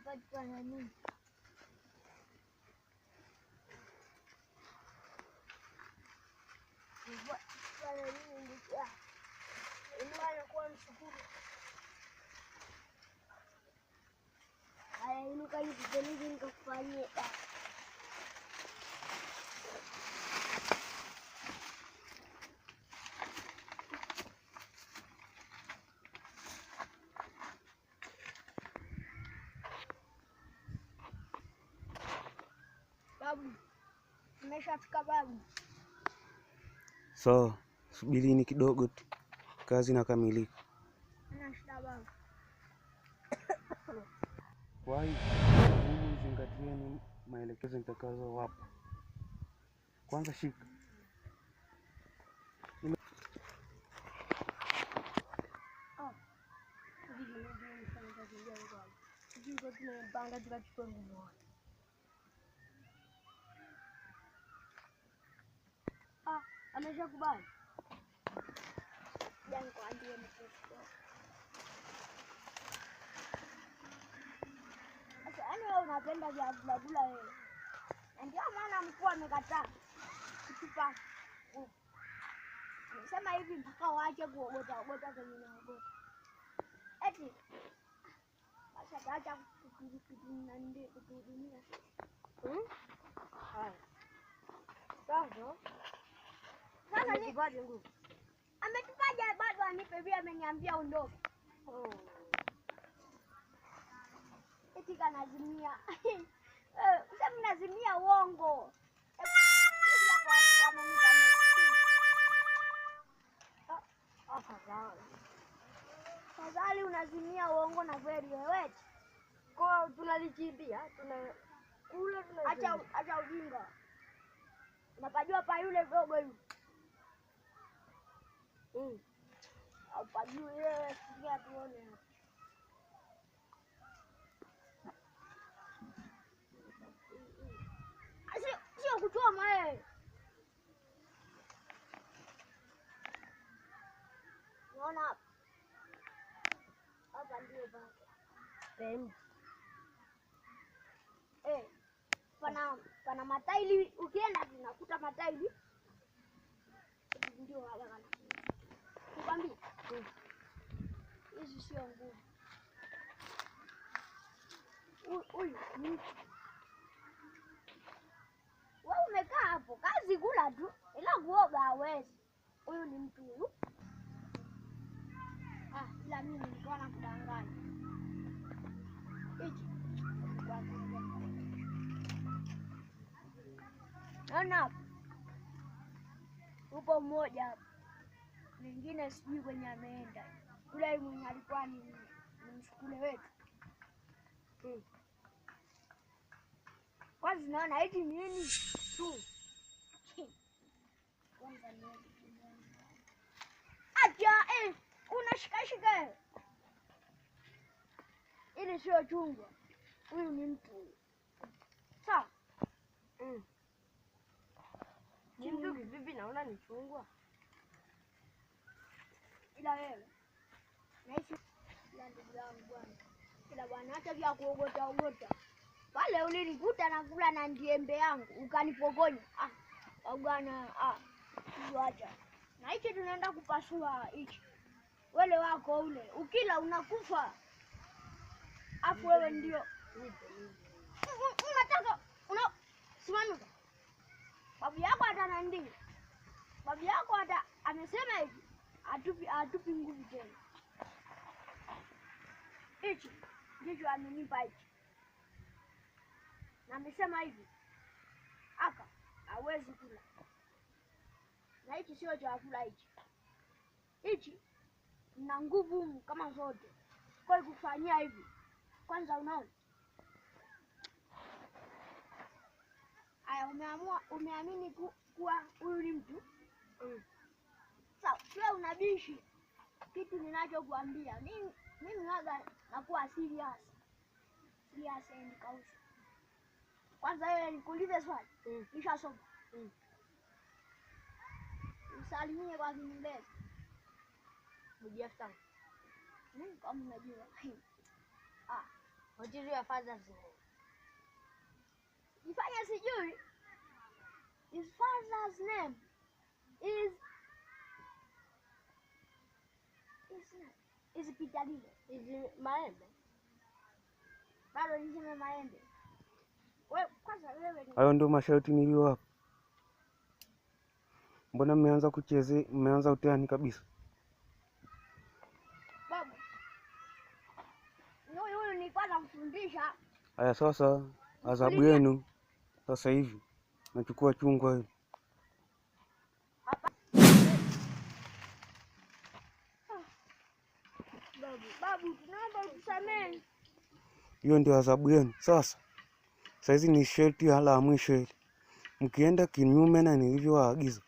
kwa nini? Kwa nini ndio? Ina kwa mshukuru. Haya, inuka nikupeleke nikakufanyie. Babu, nimeshafika babu. So, subirini kidogo tu. Kazi inakamilika. Ana shida babu. Kwa hiyo, zingatieni maelekezo nitakayowapa. Kwanza shika. Ameshakubali. Jana kwa ndiye mtoto. Sasa wewe unapenda vyakula wewe. Ndio maana mkuu amekataa kutupa. Sema hivi mpaka waache kuogota kwenye naogota. Eti sasa acha kutuhudumia. Haya. Sasa ni bado nguvu. Ametupaje bado anipe vile ameniambia ondoke. Eti kanazimia. Sasa mnazimia uongo. Afadhali unazimia uongo na kweli wewe. Kwa tunalichimbia, tunakula tunazimia. Acha ujinga. Unapajua pa yule dogo yule. Au pajua yeye sikia tuone hapa. Sio kuchoma wewe. Unaona hapa. Hapa ndio baba. Pana mataili, ukienda unakuta mataili. Ndio hapa kana. Nikwambie. Hizi sio nguvu. Huyu wewe umekaa hapo, kazi kula tu, ila kuoga hawezi. Huyu ni mtu huyu. Ila mimi nilikuwa nakudanganya. Hichi. Naona upo mmoja hapa. Mwingine sijui kwenye ameenda. Yule mwenye alikuwa ni mshukule wetu. Kwanza naona eti nini tu. Kwanza nione. Acha unashika. Ili sio chungwa. Huyu ni mtu. Sawa. Mtu vipi naona ni chungwa? Ila wewe. Naishi ila ndugu yangu bwana. Ila bwana hata vya kuogota. Pale ulinikuta nakula na ndiembe yangu ukanipokonya. Bwana tuacha. Na hichi tunaenda kupasua hichi. Wale wako ule. Ukila unakufa. Afu wewe ndio. Unataka simama. Babu yako atanandi. Babu yako amesema hivi. Atupi nguvu tena. Hichi ndicho amenipa hichi. Na amesema hivi. Aka hawezi kula. Na hichi sio chakula hichi. Hichi na nguvu kama zote. Kwa kufanyia hivi. Kwanza unaona? Aya umeamini kuwa huyu ni mtu? Sawa, wewe unabishi. Kitu ninachokuambia. Mimi waga nakuwa serious. Serious and cautious. Kwanza wewe nikuulize swali. Nishasoma. Usalimie kwa Kiingereza. Mjiafta. Kama unajua. What is your father's name? Jifanya sijui. His father's name is Peter Lile. Is Maembe. Bado niseme Maembe. Wewe kwanza wewe ni Hayo ndio masharti niliyowapa. Mbona mmeanza kuchezea, mmeanza utani kabisa? babu. Huyu nilikuwa namfundisha. Haya sasa, adhabu yenu sasa hivi nachukua chungwa hili. Babu, tunaomba utusamehe. Hiyo ndio adhabu yenu. Sasa saizi ni sharti la mwisho hili. Mkienda kinyume na nilivyowaagiza,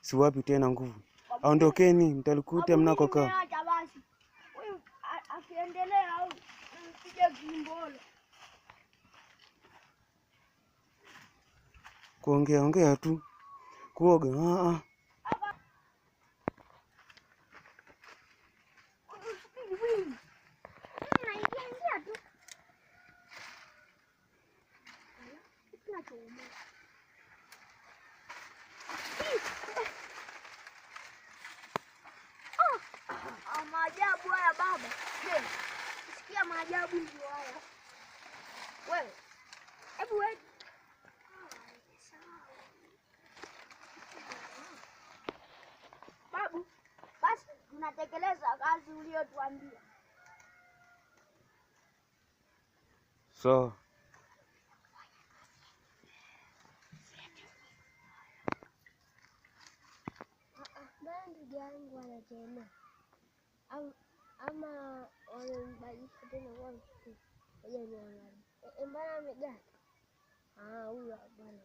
siwapi tena nguvu. Ondokeni, mtalikuta mnakokaa. Acha basi. Huyu akiendelea au mpige kimbolo. Kuongea tu. Kuoga Maajabu haya baba. Sikia maajabu ndio haya. Wewe. Hebu wewe. Babu, basi tunatekeleza kazi uliyotuambia. sawa. Bwana ndugu yangu anachelewa. Ama wamembadilisha tena kwa mtu. Ngoja niangalie. Mbona amegani? Huyu bwana.